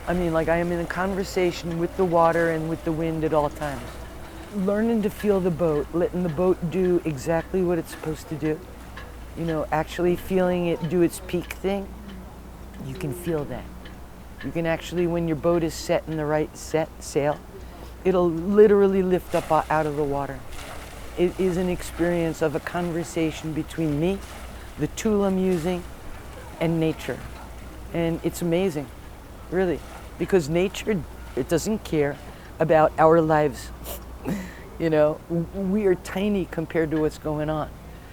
I mean, like I am in a conversation with the water and with the wind at all times. Learning to feel the boat, letting the boat do exactly what it's supposed to do. You know, actually feeling it do its peak thing. You can feel that. You can actually, when your boat is set in the right sail, it'll literally lift up out of the water. It is an experience of a conversation between me, the tool I'm using, and nature. And it's amazing, really, because nature, it doesn't care about our lives. You know, we are tiny compared to what's going on.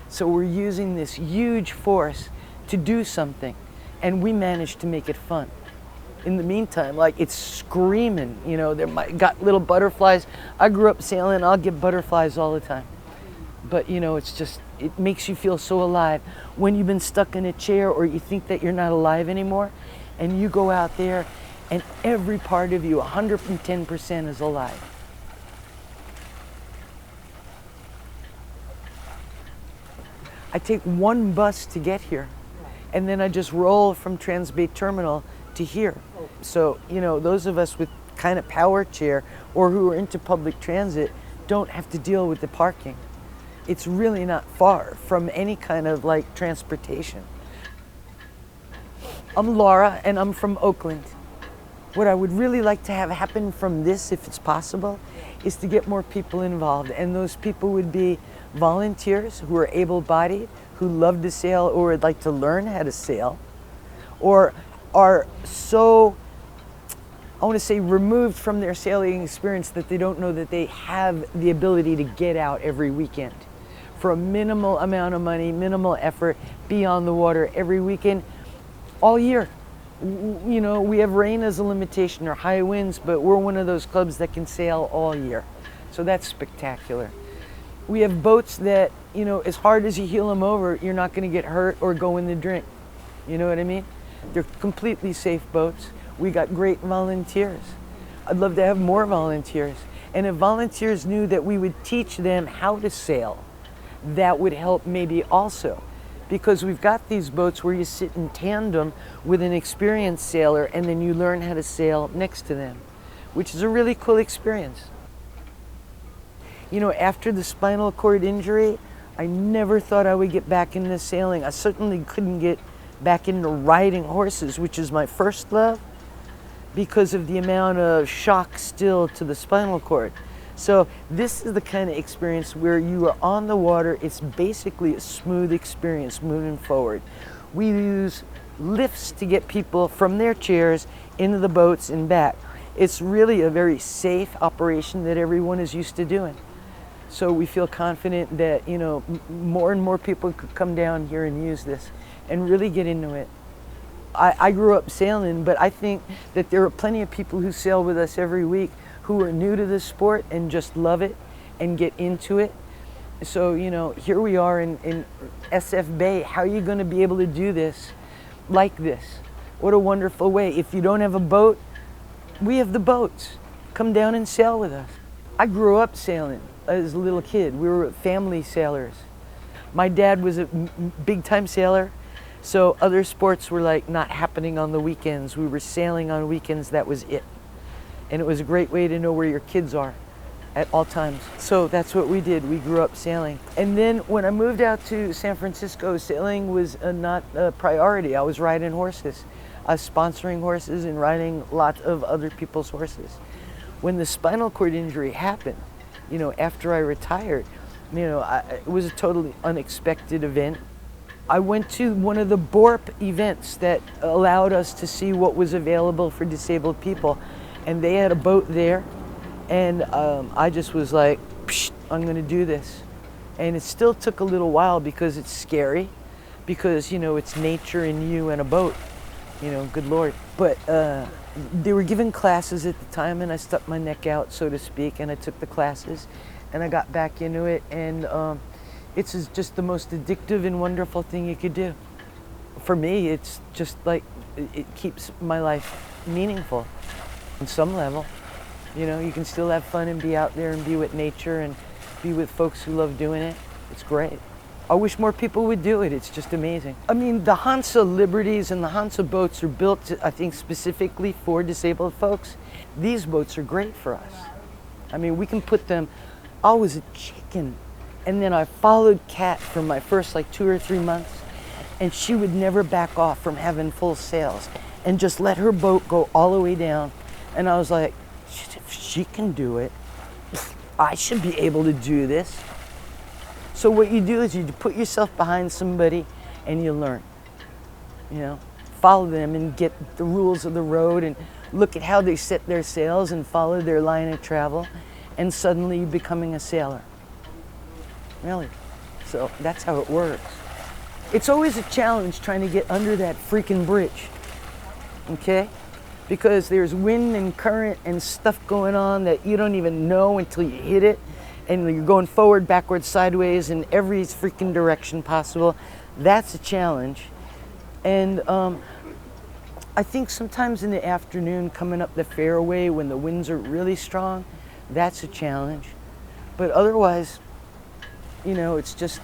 So we're using this huge force to do something, and we manage to make it fun. In the meantime, like, it's screaming, you know, got little butterflies. I grew up sailing, I'll get butterflies all the time. But, you know, it's just, it makes you feel so alive. When you've been stuck in a chair or you think that you're not alive anymore, and you go out there and every part of you, 110% is alive. I take one bus to get here, and then I just roll from Transbay Terminal to here. So, you know, those of us with kind of power chair or who are into public transit don't have to deal with the parking. It's really not far from any kind of like transportation. I'm Laura and I'm from Oakland. What I would really like to have happen from this, if it's possible, is to get more people involved. And those people would be volunteers who are able-bodied, who love to sail or would like to learn how to sail, or are so, I want to say, removed from their sailing experience that they don't know that they have the ability to get out every weekend. For a minimal amount of money, minimal effort, be on the water every weekend, all year. You know, we have rain as a limitation or high winds, but we're one of those clubs that can sail all year. So that's spectacular. We have boats that, you know, as hard as you heel them over, you're not going to get hurt or go in the drink. You know what I mean? They're completely safe boats. We got great volunteers. I'd love to have more volunteers. And if volunteers knew that we would teach them how to sail, that would help maybe also. Because we've got these boats where you sit in tandem with an experienced sailor and then you learn how to sail next to them, which is a really cool experience. You know, after the spinal cord injury, I never thought I would get back into sailing. I certainly couldn't get back into riding horses, which is my first love, because of the amount of shock still to the spinal cord. So this is the kind of experience where you are on the water. It's basically a smooth experience moving forward. We use lifts to get people from their chairs into the boats and back. It's really a very safe operation that everyone is used to doing. So we feel confident that, you know, more and more people could come down here and use this and really get into it. I grew up sailing, but I think that there are plenty of people who sail with us every week who are new to the sport and just love it and get into it. So, you know, here we are in SF Bay. How are you going to be able to do this like this? What a wonderful way. If you don't have a boat, we have the boats. Come down and sail with us. I grew up sailing as a little kid. We were family sailors. My dad was a big-time sailor, so other sports were like not happening on the weekends. We were sailing on weekends, that was it. And it was a great way to know where your kids are at all times. So that's what we did. We grew up sailing. And then when I moved out to San Francisco, sailing was not a priority. I was riding horses. I was sponsoring horses and riding lots of other people's horses. When the spinal cord injury happened, you know, after I retired, you know, it was a totally unexpected event. I went to one of the BORP events that allowed us to see what was available for disabled people. And they had a boat there, and I just was like, psh, I'm gonna do this. And it still took a little while because it's scary, because, you know, it's nature and you and a boat, you know, good Lord. But they were giving classes at the time, and I stuck my neck out, so to speak, and I took the classes, and I got back into it, and it's just the most addictive and wonderful thing you could do. For me, it's just like, it keeps my life meaningful. On some level, you know, you can still have fun and be out there and be with nature and be with folks who love doing it. It's great. I wish more people would do it. It's just amazing. I mean, the Hansa Liberties and the Hansa boats are built, I think, specifically for disabled folks. These boats are great for us. I mean, we can put them, I was a chicken. And then I followed Kat for my first like 2 or 3 months, and she would never back off from having full sails and just let her boat go all the way down. And I was like, if she can do it, I should be able to do this. So what you do is you put yourself behind somebody and you learn, you know, follow them and get the rules of the road and look at how they set their sails and follow their line of travel, and suddenly you're becoming a sailor. Really. So that's how it works. It's always a challenge trying to get under that freaking bridge, okay? Because there's wind and current and stuff going on that you don't even know until you hit it. And you're going forward, backwards, sideways, in every freaking direction possible. That's a challenge. And I think sometimes in the afternoon, coming up the fairway when the winds are really strong, that's a challenge. But otherwise, you know, it's just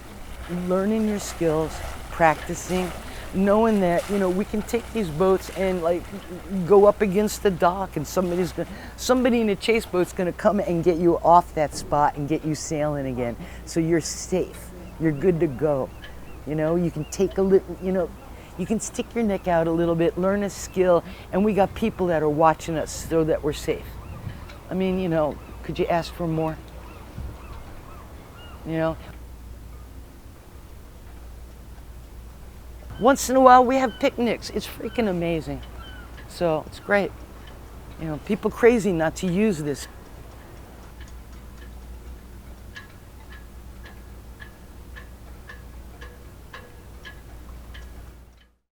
learning your skills, practicing, knowing that, you know, we can take these boats and like go up against the dock, and somebody in a chase boat's gonna come and get you off that spot and get you sailing again. So you're safe, you're good to go. You know, you can take a little, you know, you can stick your neck out a little bit, learn a skill, and we got people that are watching us so that we're safe. I mean, you know, could you ask for more? You know? Once in a while we have picnics. It's freaking amazing. So it's great. You know, people crazy not to use this